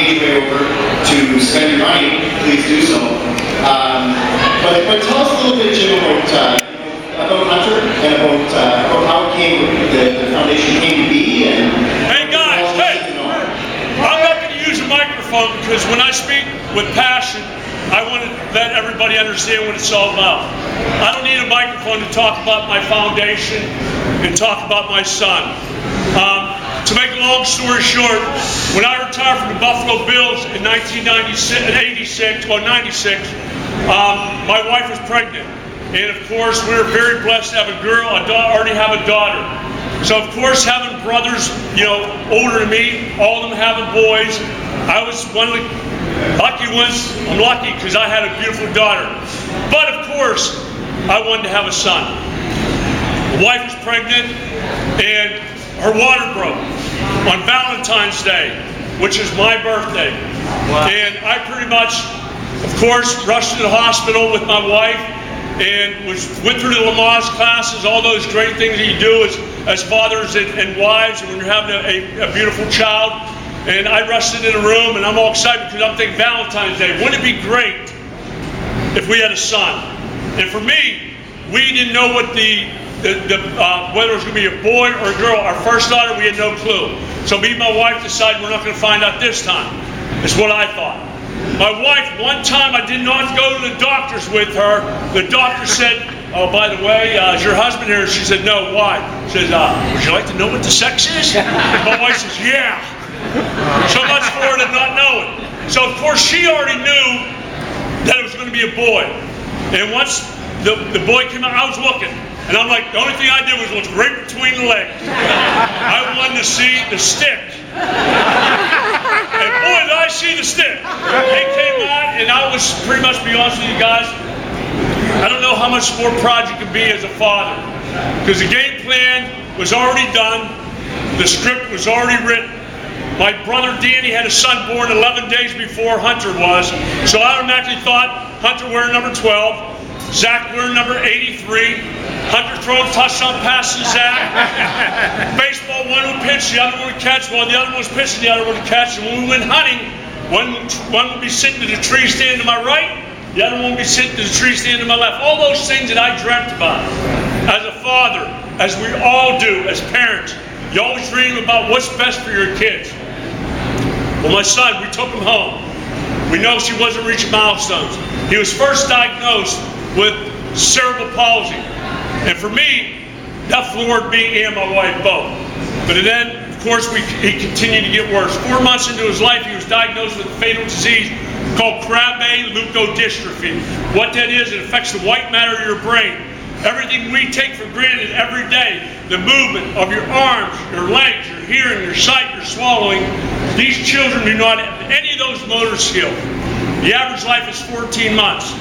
made your way over to spend your money, please do so. But tell us a little bit, Jim, about Hunter and about how it came, the foundation came to be. And hey guys, I'm not going to use a microphone because when I speak with passion, I want to let everybody understand what it's all about. I don't need a microphone to talk about my foundation and talk about my son. To make a long story short, when I retired from the Buffalo Bills in 1996, my wife was pregnant. And of course, we were very blessed to have a girl. I already have a daughter. So of course, having brothers, older than me, all of them having boys, I was one of the lucky ones. I'm lucky because I had a beautiful daughter. But of course, I wanted to have a son. My wife was pregnant, and her water broke on Valentine's Day, which is my birthday. Wow. And I pretty much, of course, rushed to the hospital with my wife and went through the Lamaze classes, all those great things that you do as fathers and wives when you're having a beautiful child. And I rushed into the room, and I'm all excited because I'm thinking Valentine's Day. Wouldn't it be great if we had a son? And for me, we didn't know what whether it was going to be a boy or a girl. Our first daughter, we had no clue. So me and my wife decided we're not going to find out this time. Is what I thought. My wife, one time I did not go to the doctors with her. The doctor said, oh, by the way, is your husband here? She said, no, why? She says, would you like to know what the sex is? And my wife says, yeah. So much for her to not know it. So of course she already knew that it was going to be a boy. And once the boy came out, I was looking. And I'm like, the only thing I did was look right between the legs. I wanted to see the stick. And boy, did I see the stick. It came out, and I was pretty much, to be honest with you guys, I don't know how much more proud you can be as a father. Because the game plan was already done. The script was already written. My brother Danny had a son born 11 days before Hunter was. So I automatically thought Hunter wearing number 12. Zach wearing number 83. Hunter throwing touchdown passes to Zach. Baseball, one would pitch, the other one would catch. While the other one was pitching, the other one would catch. And when we went hunting, one would be sitting to the tree stand to my right, the other one would be sitting to the tree stand to my left. All those things that I dreamt about as a father, as we all do as parents. You always dream about what's best for your kids. Well, my son, we took him home. We noticed he wasn't reaching milestones. He was first diagnosed with cerebral palsy. And for me, that floored me and my wife both. But then, of course, he continued to get worse. 4 months into his life, he was diagnosed with a fatal disease called Krabbe leukodystrophy. What that is, it affects the white matter of your brain. Everything we take for granted every day, the movement of your arms, your legs, your hearing, your sight, your swallowing, these children do not have any of those motor skills. The average life is 14 months.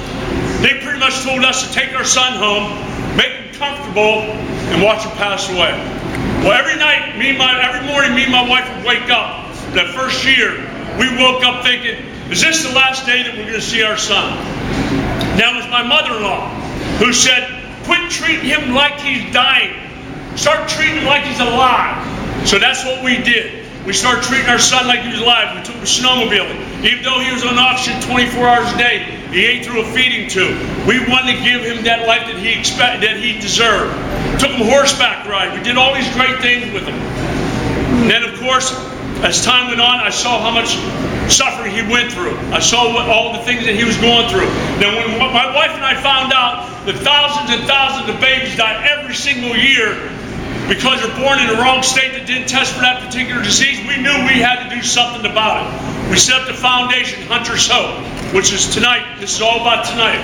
They pretty much told us to take our son home, make him comfortable, and watch him pass away. Well, every morning, me and my wife would wake up. That first year, we woke up thinking, is this the last day that we're going to see our son? Now it was my mother-in-law who said, quit treating him like he's dying. Start treating him like he's alive. So that's what we did. We started treating our son like he was alive. We took him snowmobiling. Even though he was on oxygen 24 hours a day, he ate through a feeding tube. We wanted to give him that life that he deserved. Took him horseback ride. We did all these great things with him. And then, of course, as time went on, I saw how much suffering he went through. I saw all the things that he was going through. Now, when my wife and I found out that thousands and thousands of babies die every single year because they're born in the wrong state that didn't test for that particular disease, we knew we had to do something about it. We set up the foundation, Hunter's Hope, which is tonight. This is all about tonight.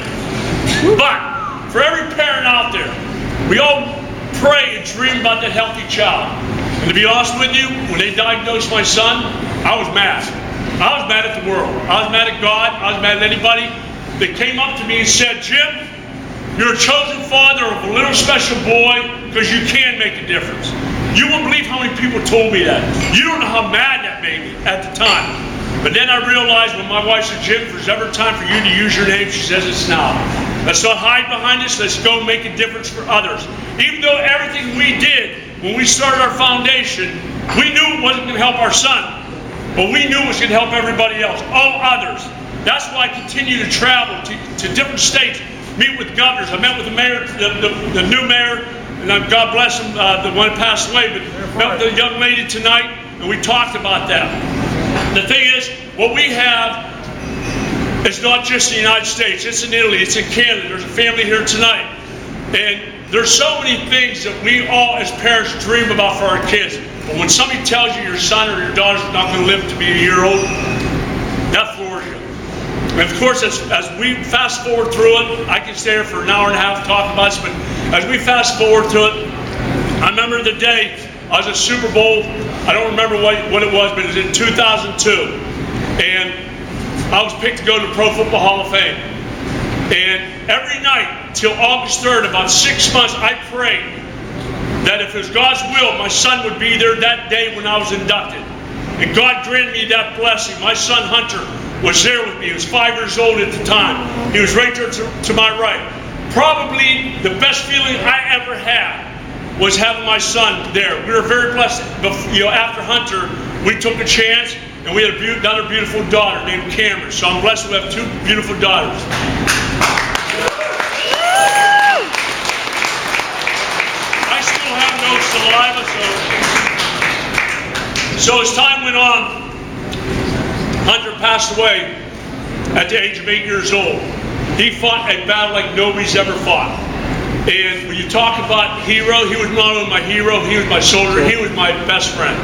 But for every parent out there, we all pray and dream about that healthy child. And to be honest with you, when they diagnosed my son, I was mad. I was mad at the world. I was mad at God. I was mad at anybody that came up to me and said, Jim, you're a chosen father of a little special boy because you can make a difference. You won't believe how many people told me that. You don't know how mad that made me at the time. But then I realized when my wife said, Jim, if there's ever time for you to use your name, she says it's now. Let's not hide behind this. Let's go make a difference for others. Even though everything we did when we started our foundation, we knew it wasn't going to help our son. but we knew it was going to help everybody else, all others. That's why I continue to travel to different states, meet with governors. I met with the mayor, the new mayor, and God bless him, the one that passed away, but met with the young lady tonight, and we talked about that. The thing is, what we have is not just in the United States, it's in Italy, it's in Canada. There's a family here tonight. And there's so many things that we all as parents dream about for our kids. But when somebody tells you your son or your daughter's not going to live to be a year old, that floors you. And of course, as we fast forward through it, I can stay here for an hour and a half talking about this, but as we fast forward through it, I remember the day I was at Super Bowl. I don't remember what it was, but it was in 2002. And I was picked to go to the Pro Football Hall of Fame. And every night till August 3rd, about 6 months, I prayed that if it was God's will, my son would be there that day when I was inducted. And God granted me that blessing. My son Hunter was there with me. He was 5 years old at the time. He was right there to my right. Probably the best feeling I ever had was having my son there. We were very blessed. But, after Hunter, we took a chance. And we had another beautiful daughter named Cameron. So I'm blessed to have 2 beautiful daughters. I still have no saliva, so as time went on, Hunter passed away at the age of 8 years old. He fought a battle like nobody's ever fought. And when you talk about hero, he was not only my hero, he was my soldier, he was my best friend.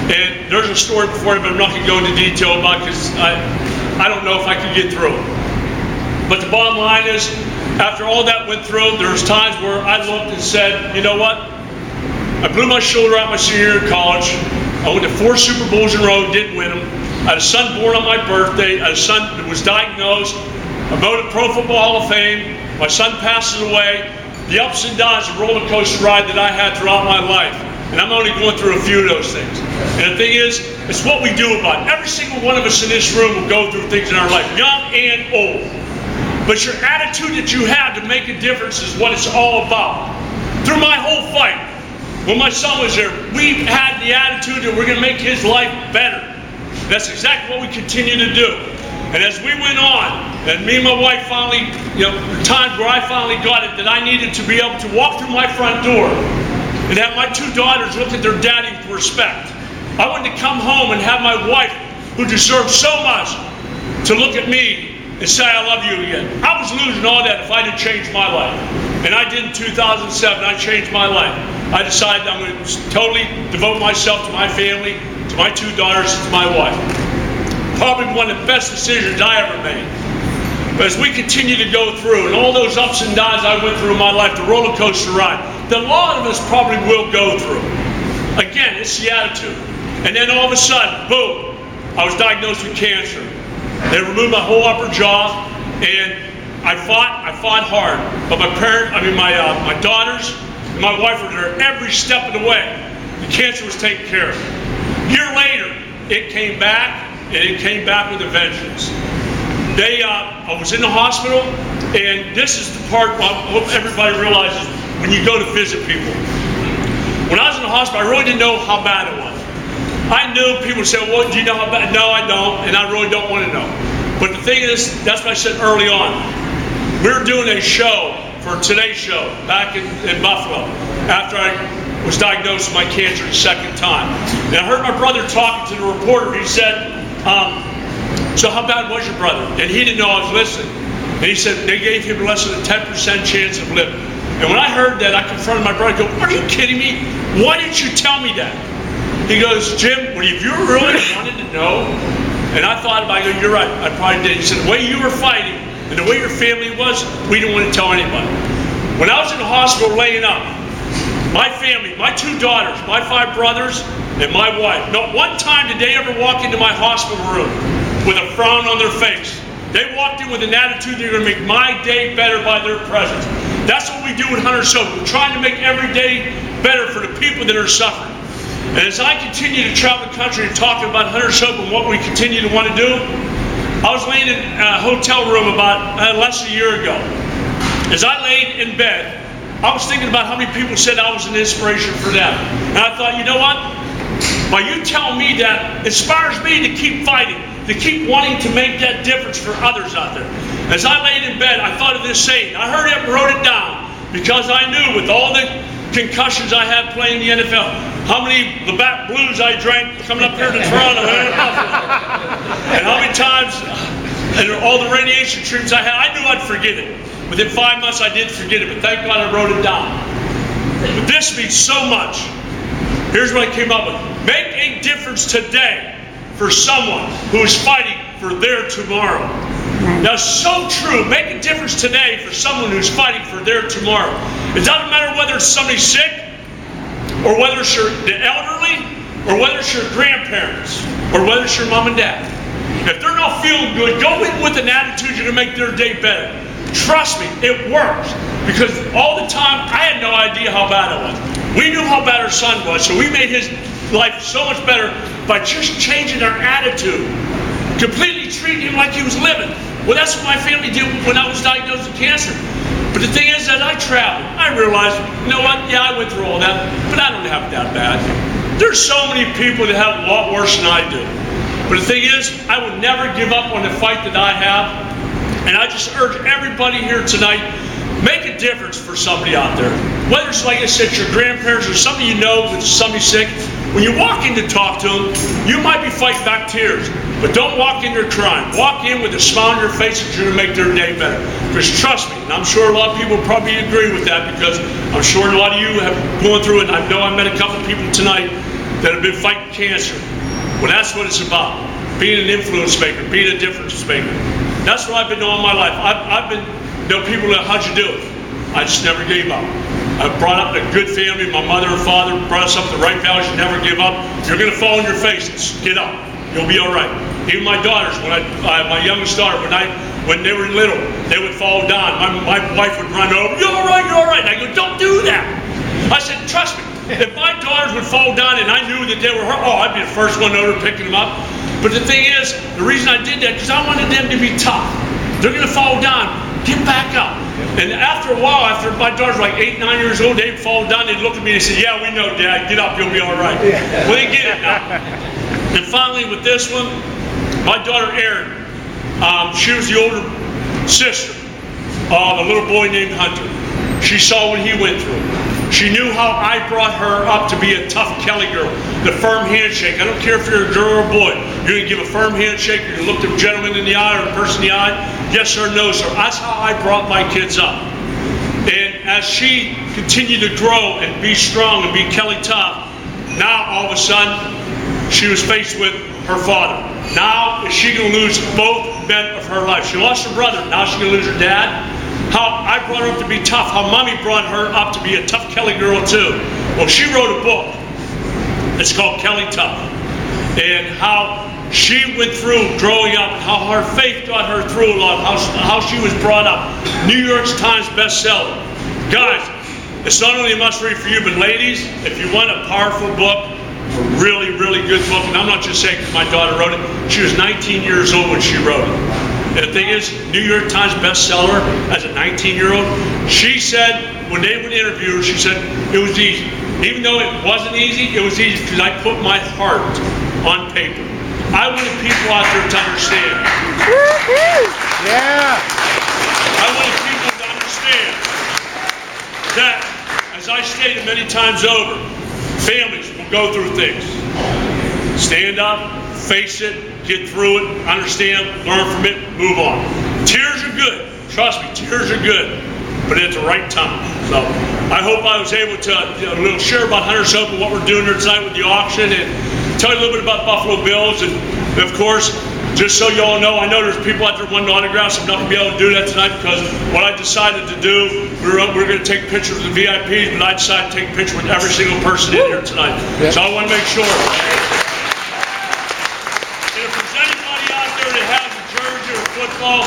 And there's a story before it, but I'm not going to go into detail about it because I don't know if I can get through it. But the bottom line is, after all that went through, there was times where I looked and said, you know what? I blew my shoulder out my senior year in college. I went to 4 Super Bowls in a row, didn't win them. I had a son born on my birthday. I had a son that was diagnosed. I voted Pro Football Hall of Fame. My son passes away. The ups and downs, the roller coaster ride that I had throughout my life. And I'm only going through a few of those things. And the thing is, it's what we do about it. Every single one of us in this room will go through things in our life, young and old. But your attitude that you have to make a difference is what it's all about. Through my whole fight, when my son was there, we had the attitude that we're going to make his life better. That's exactly what we continue to do. And as we went on, and me and my wife finally, times where I finally got it, that I needed to be able to walk through my front door and have my 2 daughters look at their daddy with respect. I wanted to come home and have my wife, who deserved so much, to look at me and say, I love you again. I was losing all that if I didn't change my life. And I did in 2007, I changed my life. I decided I'm going to totally devote myself to my family, to my 2 daughters, to my wife. Probably one of the best decisions I ever made. But as we continue to go through, and all those ups and downs I went through in my life, the roller coaster ride, that a lot of us probably will go through. Again, it's the attitude. And then all of a sudden, boom, I was diagnosed with cancer. They removed my whole upper jaw, and I fought hard. But my daughters and my wife were there every step of the way. The cancer was taken care of. A year later, it came back, and it came back with a vengeance. I was in the hospital, and this is the part I hope everybody realizes when you go to visit people. When I was in the hospital, I really didn't know how bad it was. I knew people would say, well, do you know how bad? No, I don't, and I really don't want to know. But the thing is, that's what I said early on. We were doing a show for Today's Show back in Buffalo after I was diagnosed with my cancer the 2nd time. And I heard my brother talking to the reporter. He said, so how bad was your brother? And he didn't know I was listening. And he said they gave him less than a 10% chance of living. And when I heard that, I confronted my brother. I go, are you kidding me? Why didn't you tell me that? He goes, Jim, well, if you really wanted to know, and I thought about it, I go, you're right, I probably did. He said, the way you were fighting and the way your family was, we didn't want to tell anybody. When I was in the hospital laying up, my family, my 2 daughters, my 5 brothers, and my wife, not one time did they ever walk into my hospital room with a frown on their face. They walked in with an attitude they're going to make my day better by their presence. That's what we do with Hunter Soap. We're trying to make every day better for the people that are suffering. And as I continue to travel the country and talking about Hunter Soap and what we continue to want to do, I was laying in a hotel room about less than a year ago. As I laid in bed, I was thinking about how many people said I was an inspiration for them. And I thought, you know what? By you telling me that inspires me to keep fighting, to keep wanting to make that difference for others out there. As I laid in bed, I thought of this saying. I heard it and wrote it down because I knew with all the concussions I had playing the NFL, how many Labatt Blues I drank coming up here to Toronto, and how many times, and all the radiation treatments I had, I knew I'd forget it. Within 5 months, I did forget it, but thank God I wrote it down. But this means so much. Here's what I came up with. Make a difference today for someone who is fighting for their tomorrow. Now, so true. Make a difference today for someone who's fighting for their tomorrow. It doesn't matter whether it's somebody sick, or whether it's the elderly, or whether it's your grandparents, or whether it's your mom and dad. If they're not feeling good, go in with an attitude you're going to make their day better. Trust me, it works. Because all the time, I had no idea how bad it was. We knew how bad our son was, so we made his life so much better by just changing our attitude. Completely treating him like he was living. Well, that's what my family did when I was diagnosed with cancer. But the thing is that I traveled. I realized, you know what? Yeah, I went through all that, but I don't have it that bad. There's so many people that have a lot worse than I do. But the thing is, I would never give up on the fight that I have. And I just urge everybody here tonight, make a difference for somebody out there. Whether it's, like I said, your grandparents or somebody you know that's somebody sick, when you walk in to talk to them, you might be fighting back tears, but don't walk in there crying. Walk in with a smile on your face that you're going to make their day better. Because trust me, and I'm sure a lot of people probably agree with that, because I'm sure a lot of you have gone through it, and I know I met a couple of people tonight that have been fighting cancer. Well, that's what it's about. Being an influence maker, being a difference maker. That's what I've been doing all my life. I've been, people that, how'd you do it? I just never gave up. I brought up in a good family. My mother and father brought us up the right values. You never give up. You're going to fall on your faces. Get up. You'll be all right. Even my daughters, my youngest daughter, when they were little, they would fall down. My wife would run over. You're all right. You're all right. And I go, don't do that. I said, trust me. If my daughters would fall down and I knew that they were hurt, I'd be the first one over picking them up. But the thing is, the reason I did that, because I wanted them to be tough. They're going to fall down. Get back up. And after a while, after my daughters were like 8, 9 years old, they'd fall down, they'd look at me and say, yeah, we know, Dad, get up, you'll be all right. Well, they get it now. And finally, with this one, my daughter Erin, she was the older sister of a little boy named Hunter. She saw what he went through. She knew how I brought her up to be a tough Kelly girl. The firm handshake. I don't care if you're a girl or a boy. You're going to give a firm handshake. You're going to look the gentleman in the eye or the person in the eye. Yes sir, no sir. That's how I brought my kids up. And as she continued to grow and be strong and be Kelly tough, now all of a sudden she was faced with her father. Now is she going to lose both men of her life? She lost her brother. Now she's going to lose her dad. How I brought her up to be tough, how Mommy brought her up to be a tough Kelly girl too. Well, she wrote a book. It's called Kelly Tough. And how she went through growing up, how her faith got her through a lot, how she was brought up. New York Times bestseller. Guys, it's not only a must-read for you, but ladies, if you want a powerful book, a really, really good book, and I'm not just saying because my daughter wrote it, she was 19 years old when she wrote it. And the thing is, New York Times bestseller as a 19-year-old, she said, when they would interview her, she said, it was easy. Even though it wasn't easy, it was easy because I put my heart on paper. I wanted people out there to understand. Yeah. I wanted people to understand that, as I stated many times over, families will go through things. Stand up, face it, get through it, understand, learn from it, move on. Tears are good. Trust me, tears are good, but at the right time. So I hope I was able to share about Hunter's Hope and what we're doing here tonight with the auction, and tell you a little bit about Buffalo Bills. And of course, just so you all know, I know there's people out there wanting autographs. I'm not going to be able to do that tonight because what I decided to do, we're going to take pictures with the VIPs, but I decided to take a picture with every single person in here tonight. Yep. So I want to make sure. Football,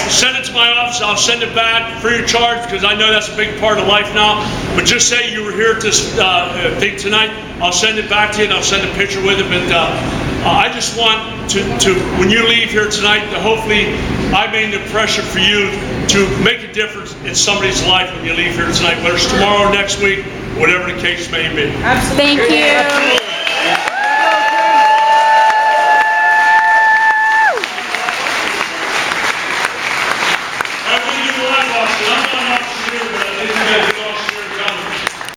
send it to my office. I'll send it back free of charge because I know that's a big part of life now. But just say you were here at this thing tonight. I'll send it back to you and I'll send a picture with it. But I just want to when you leave here tonight, to hopefully I made an impression for you to make a difference in somebody's life when you leave here tonight, whether it's tomorrow or next week, whatever the case may be. Absolutely. Thank you. Absolutely. Austin. I'm